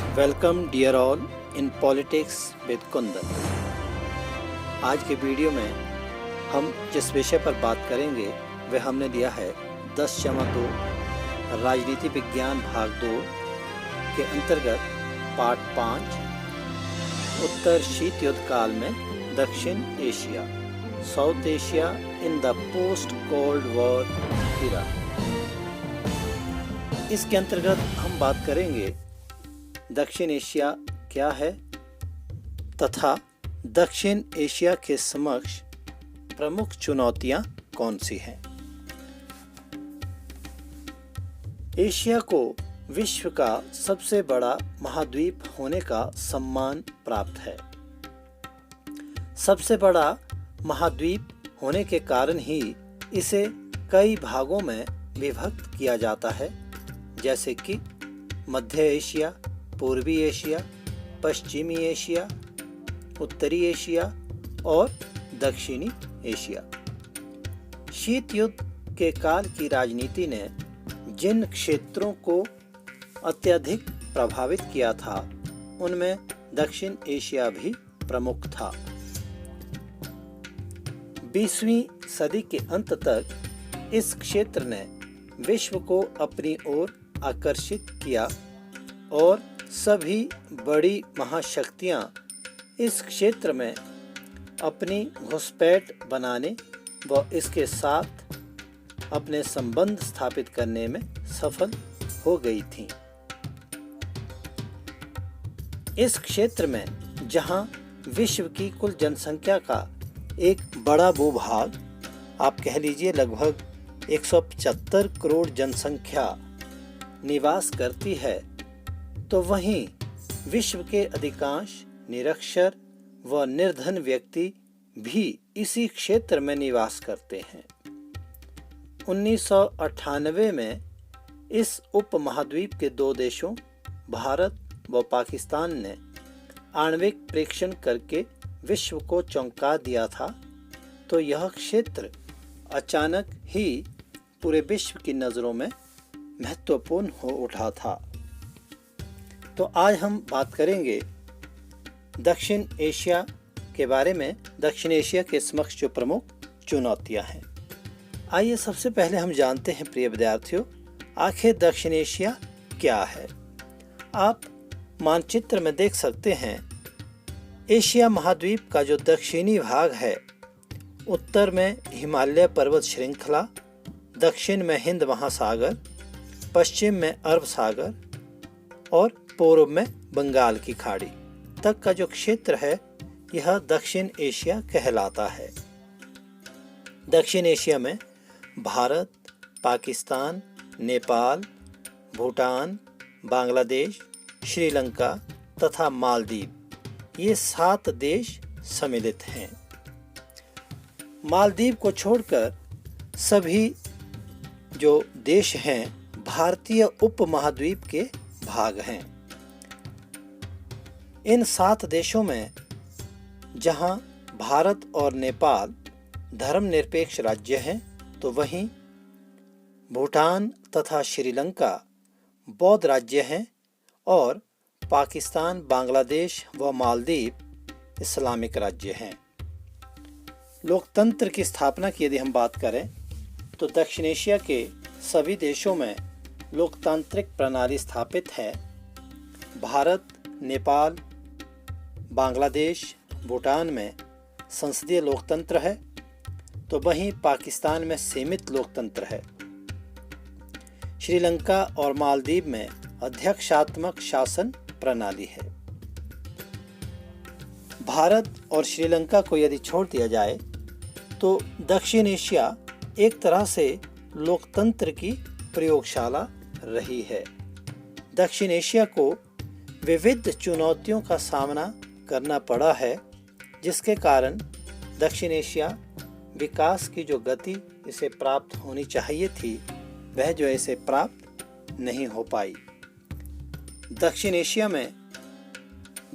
Welcome dear all in politics with Kundan. आज के video में हम जिस विषय पर बात करेंगे वह हमने दिया है 10/2 राजनीति विज्ञान भाग 2 के अंतर्गत पार्ट 5 उत्तर शीत युद्ध काल में दक्षिण Asia, south Asia in the post cold war era. इसके अंतर्गत हम बात करेंगे दक्षिण एशिया क्या है तथा दक्षिण एशिया के समक्ष प्रमुख चुनौतियां कौन सी हैं। एशिया को विश्व का सबसे बड़ा महाद्वीप होने का सम्मान प्राप्त है। सबसे बड़ा महाद्वीप होने के कारण ही इसे कई भागों में विभक्त किया जाता है, जैसे कि मध्य एशिया, पूर्वी एशिया, पश्चिमी एशिया, उत्तरी एशिया और दक्षिणी एशिया। शीत युद्ध के काल की राजनीति ने जिन क्षेत्रों को अत्यधिक प्रभावित किया था उनमें दक्षिण एशिया भी प्रमुख था। 20वीं सदी के अंत तक इस क्षेत्र ने विश्व को अपनी ओर आकर्षित किया और सभी बड़ी महाशक्तियां इस क्षेत्र में अपनी घुसपैठ बनाने व इसके साथ अपने संबंध स्थापित करने में सफल हो गई थीं। इस क्षेत्र में जहां विश्व की कुल जनसंख्या का एक बड़ा भूभाग, आप कह लीजिए लगभग 175 करोड़ जनसंख्या निवास करती है, तो वहीं विश्व के अधिकांश निरक्षर व निर्धन व्यक्ति भी इसी क्षेत्र में निवास करते हैं। 1998 में इस उपमहाद्वीप के दो देशों भारत व पाकिस्तान ने आणविक परीक्षण करके विश्व को चौंका दिया था, तो यह क्षेत्र अचानक ही पूरे विश्व की नज़रों में महत्वपूर्ण हो उठा था। तो आज हम बात करेंगे दक्षिण एशिया के बारे में, दक्षिण एशिया के समक्ष जो प्रमुख चुनौतियां हैं। आइए सबसे पहले हम जानते हैं प्रिय विद्यार्थियों, आखिर दक्षिण एशिया क्या है। आप मानचित्र में देख सकते हैं एशिया महाद्वीप का जो दक्षिणी भाग है, उत्तर में हिमालय पर्वत श्रृंखला, दक्षिण में हिंद महासागर, पश्चिम में अरब सागर और पूर्व में बंगाल की खाड़ी तक का जो क्षेत्र है यह दक्षिण एशिया कहलाता है। दक्षिण एशिया में भारत, पाकिस्तान, नेपाल, भूटान, बांग्लादेश, श्रीलंका तथा मालदीव ये 7 देश सम्मिलित हैं। मालदीव को छोड़कर सभी जो देश हैं भारतीय उपमहाद्वीप के भाग हैं। इन 7 देशों में जहां भारत और नेपाल धर्मनिरपेक्ष राज्य हैं, तो वहीं भूटान तथा श्रीलंका बौद्ध राज्य हैं और पाकिस्तान, बांग्लादेश व मालदीव इस्लामिक राज्य हैं। लोकतंत्र की स्थापना की यदि हम बात करें तो दक्षिण एशिया के सभी देशों में लोकतांत्रिक प्रणाली स्थापित है। भारत, नेपाल, बांग्लादेश, भूटान में संसदीय लोकतंत्र है, तो वहीं पाकिस्तान में सीमित लोकतंत्र है। श्रीलंका और मालदीव में अध्यक्षात्मक शासन प्रणाली है। भारत और श्रीलंका को यदि छोड़ दिया जाए तो दक्षिण एशिया एक तरह से लोकतंत्र की प्रयोगशाला रही है। दक्षिण एशिया को विविध चुनौतियों का सामना करना पड़ा है, जिसके कारण दक्षिण एशिया विकास की जो गति इसे प्राप्त होनी चाहिए थी वह जो इसे प्राप्त नहीं हो पाई। दक्षिण एशिया में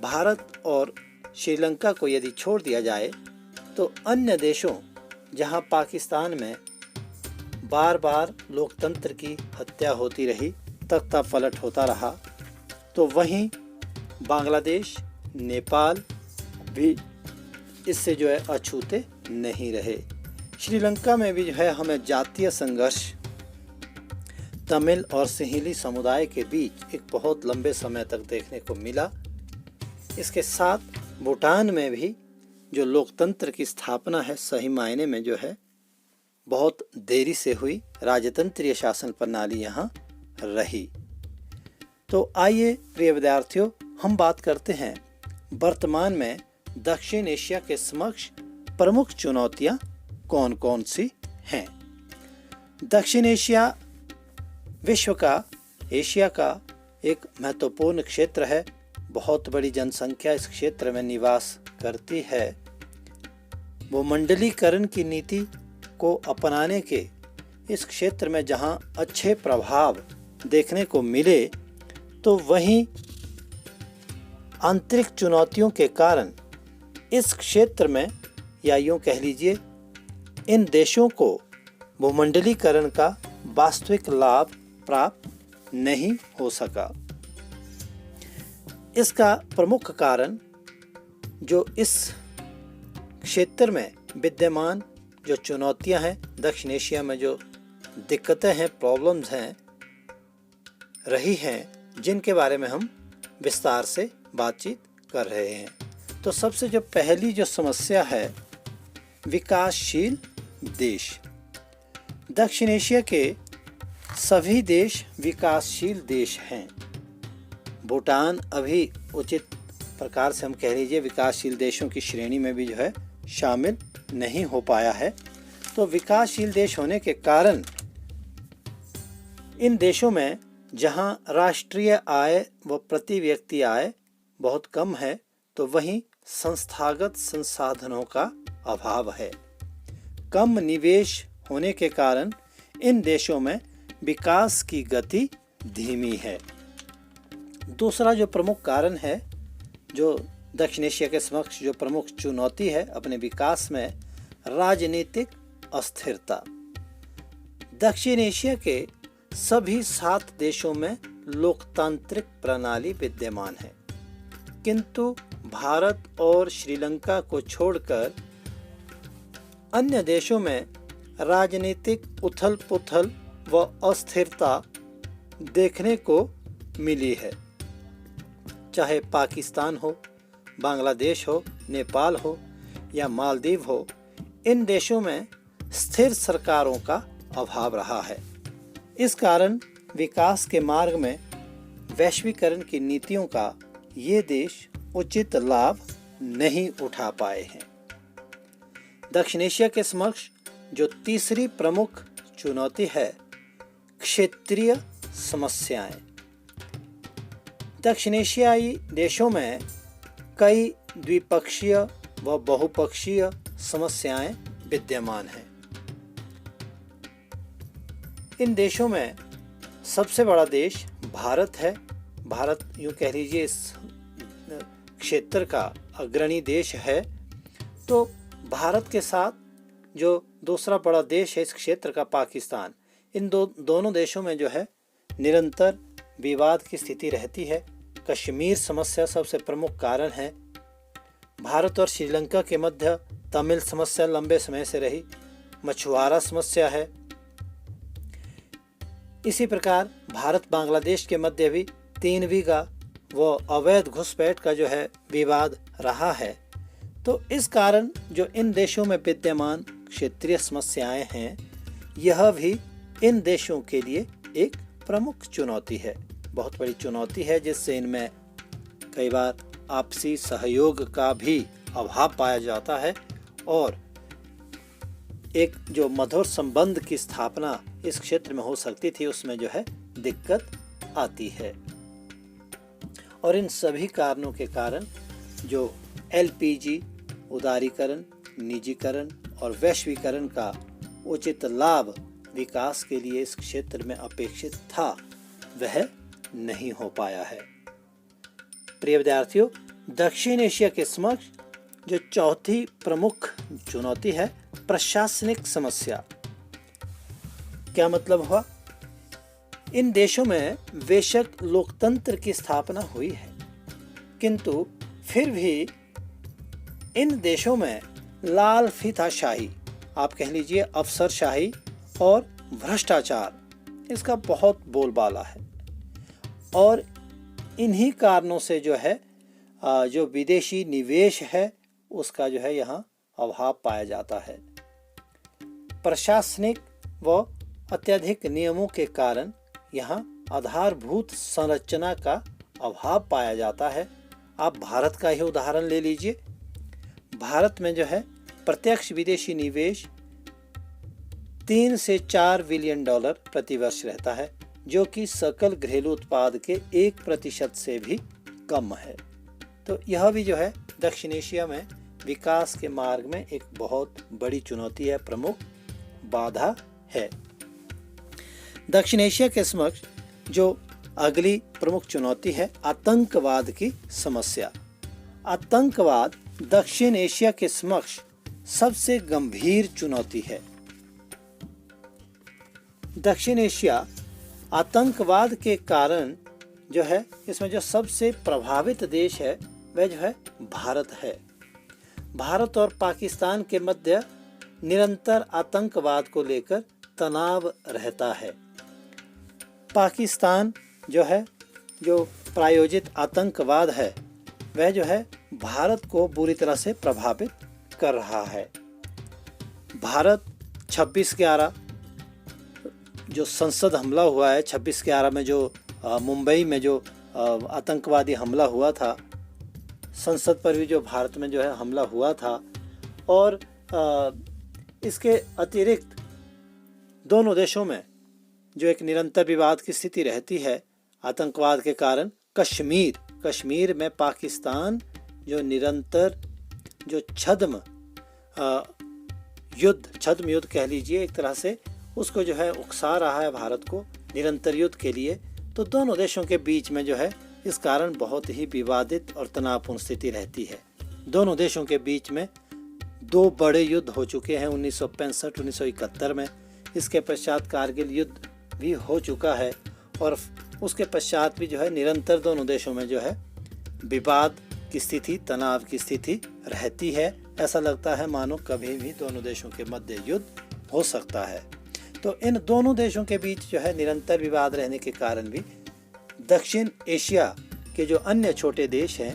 भारत और श्रीलंका को यदि छोड़ दिया जाए तो अन्य देशों जहां पाकिस्तान में बार बार लोकतंत्र की हत्या होती रही, तख्ता पलट होता रहा, तो वहीं बांग्लादेश, नेपाल भी इससे जो है अछूते नहीं रहे। श्रीलंका में भी जो है हमें जातीय संघर्ष तमिल और सिंहली समुदाय के बीच एक बहुत लंबे समय तक देखने को मिला। इसके साथ भूटान में भी जो लोकतंत्र की स्थापना है सही मायने में जो है बहुत देरी से हुई, राजतंत्रीय शासन प्रणाली यहाँ रही। तो आइए प्रिय विद्यार्थियों, हम बात करते हैं वर्तमान में दक्षिण एशिया के समक्ष प्रमुख चुनौतियाँ कौन कौन सी हैं। दक्षिण एशिया विश्व का, एशिया का एक महत्वपूर्ण क्षेत्र है। बहुत बड़ी जनसंख्या इस क्षेत्र में निवास करती है। वो मंडलीकरण की नीति को अपनाने के इस क्षेत्र में जहां अच्छे प्रभाव देखने को मिले, तो वहीं आंतरिक चुनौतियों के कारण इस क्षेत्र में, या यूँ कह लीजिए इन देशों को भूमंडलीकरण का वास्तविक लाभ प्राप्त नहीं हो सका। इसका प्रमुख कारण जो इस क्षेत्र में विद्यमान जो चुनौतियां हैं, दक्षिण एशिया में जो दिक्कतें हैं, प्रॉब्लम्स हैं, रही हैं, जिनके बारे में हम विस्तार से बातचीत कर रहे हैं। तो सबसे जो पहली जो समस्या है, विकासशील देश। दक्षिण एशिया के सभी देश विकासशील देश हैं। भूटान अभी उचित प्रकार से हम कह लीजिए विकासशील देशों की श्रेणी में भी जो है शामिल नहीं हो पाया है। तो विकासशील देश होने के कारण इन देशों में जहां राष्ट्रीय आय व प्रति व्यक्ति आय बहुत कम है, तो वहीं संस्थागत संसाधनों का अभाव है। कम निवेश होने के कारण इन देशों में विकास की गति धीमी है। दूसरा जो प्रमुख कारण है, जो दक्षिण एशिया के समक्ष जो प्रमुख चुनौती है अपने विकास में, राजनीतिक अस्थिरता। दक्षिण एशिया के सभी 7 देशों में लोकतांत्रिक प्रणाली विद्यमान है, किंतु भारत और श्रीलंका को छोड़कर अन्य देशों में राजनीतिक उथल-पुथल व अस्थिरता देखने को मिली है। चाहे पाकिस्तान हो, बांग्लादेश हो, नेपाल हो या मालदीव हो, इन देशों में स्थिर सरकारों का अभाव रहा है। इस कारण विकास के मार्ग में वैश्वीकरण की नीतियों का ये देश उचित लाभ नहीं उठा पाए हैं। दक्षिण एशिया के समक्ष जो तीसरी प्रमुख चुनौती है, क्षेत्रीय समस्याएं। दक्षिण एशियाई देशों में कई द्विपक्षीय व बहुपक्षीय समस्याएं विद्यमान हैं। इन देशों में सबसे बड़ा देश भारत है। भारत यूँ कह लीजिए इस क्षेत्र का अग्रणी देश है। तो भारत के साथ जो दूसरा बड़ा देश है इस क्षेत्र का, पाकिस्तान, इन दोनों देशों में जो है निरंतर विवाद की स्थिति रहती है। कश्मीर समस्या सबसे प्रमुख कारण है। भारत और श्रीलंका के मध्य तमिल समस्या लंबे समय से रही। मछुआरा समस्या है। इसी प्रकार भारत बांग्लादेश के मध्य भी 3 बीघा व अवैध घुसपैठ का जो है विवाद रहा है। तो इस कारण जो इन देशों में विद्यमान क्षेत्रीय समस्याएं हैं, यह भी इन देशों के लिए एक प्रमुख चुनौती है, बहुत बड़ी चुनौती है, जिससे इनमें कई बार आपसी सहयोग का भी अभाव पाया जाता है और एक जो मधुर संबंध की स्थापना इस क्षेत्र में हो सकती थी, उसमें जो है दिक्कत आती है। और इन सभी कारणों के कारण जो एलपीजी, उदारीकरण, निजीकरण और वैश्वीकरण का उचित लाभ विकास के लिए इस क्षेत्र में अपेक्षित था, वह नहीं हो पाया है। प्रिय विद्यार्थियों, दक्षिण एशिया के समक्ष जो चौथी प्रमुख चुनौती है, प्रशासनिक समस्या। क्या मतलब हुआ? इन देशों में बेशक लोकतंत्र की स्थापना हुई है, किंतु फिर भी इन देशों में लाल फीताशाही, आप कह लीजिए अफसरशाही और भ्रष्टाचार, इसका बहुत बोलबाला है। और इन्हीं कारणों से जो है जो विदेशी निवेश है उसका जो है यहाँ अभाव पाया जाता है। प्रशासनिक व अत्यधिक नियमों के कारण यहाँ आधारभूत संरचना का अभाव पाया जाता है। आप भारत का ही उदाहरण ले लीजिए। भारत में जो है प्रत्यक्ष विदेशी निवेश 3 से 4 बिलियन डॉलर प्रति वर्ष रहता है, जो कि सकल घरेलू उत्पाद के 1% से भी कम है। तो यह भी जो है दक्षिण एशिया में विकास के मार्ग में एक बहुत बड़ी चुनौती है, प्रमुख बाधा है। दक्षिण एशिया के समक्ष जो अगली प्रमुख चुनौती है आतंकवाद की समस्या। आतंकवाद दक्षिण एशिया के समक्ष सबसे गंभीर चुनौती है। दक्षिण एशिया आतंकवाद के कारण जो है इसमें जो सबसे प्रभावित देश है वह जो है भारत है। भारत और पाकिस्तान के मध्य निरंतर आतंकवाद को लेकर तनाव रहता है। पाकिस्तान जो है जो प्रायोजित आतंकवाद है वह जो है भारत को बुरी तरह से प्रभावित कर रहा है। भारत 26/11 जो संसद हमला हुआ है, 26/11 में जो मुंबई में जो आतंकवादी हमला हुआ था, संसद पर भी जो भारत में जो है हमला हुआ था। और इसके अतिरिक्त दोनों देशों में जो एक निरंतर विवाद की स्थिति रहती है आतंकवाद के कारण। कश्मीर में पाकिस्तान जो निरंतर जो छद्म युद्ध कह लीजिए एक तरह से, उसको जो है उकसा रहा है भारत को निरंतर युद्ध के लिए। तो दोनों देशों के बीच में जो है इस कारण बहुत ही विवादित और तनावपूर्ण स्थिति रहती है। दोनों देशों के बीच में 2 बड़े युद्ध हो चुके हैं 1965-1971 में। इसके पश्चात कारगिल युद्ध भी हो चुका है और उसके पश्चात भी जो है निरंतर दोनों देशों में जो है विवाद की स्थिति, तनाव की स्थिति रहती है। ऐसा लगता है मानो कभी भी दोनों देशों के मध्य युद्ध हो सकता है। तो इन दोनों देशों के बीच जो है निरंतर विवाद रहने के कारण भी दक्षिण एशिया के जो अन्य छोटे देश हैं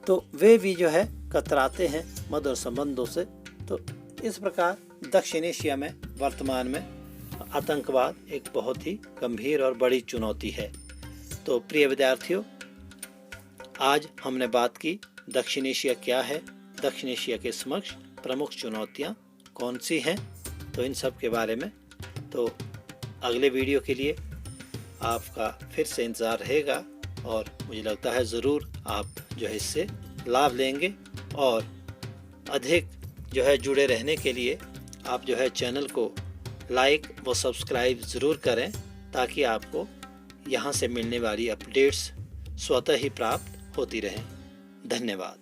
तो वे भी जो है कतराते हैं मधुर संबंधों से। तो इस प्रकार दक्षिण एशिया में वर्तमान में आतंकवाद एक बहुत ही गंभीर और बड़ी चुनौती है। तो प्रिय विद्यार्थियों, आज हमने बात की दक्षिण एशिया क्या है, दक्षिण एशिया के समक्ष प्रमुख चुनौतियां कौन सी हैं, तो इन सब के बारे में। तो अगले वीडियो के लिए आपका फिर से इंतज़ार रहेगा और मुझे लगता है ज़रूर आप जो है इससे लाभ लेंगे। और अधिक जो है जुड़े रहने के लिए आप जो है चैनल को लाइक व सब्सक्राइब ज़रूर करें, ताकि आपको यहाँ से मिलने वाली अपडेट्स स्वतः ही प्राप्त होती रहें। धन्यवाद।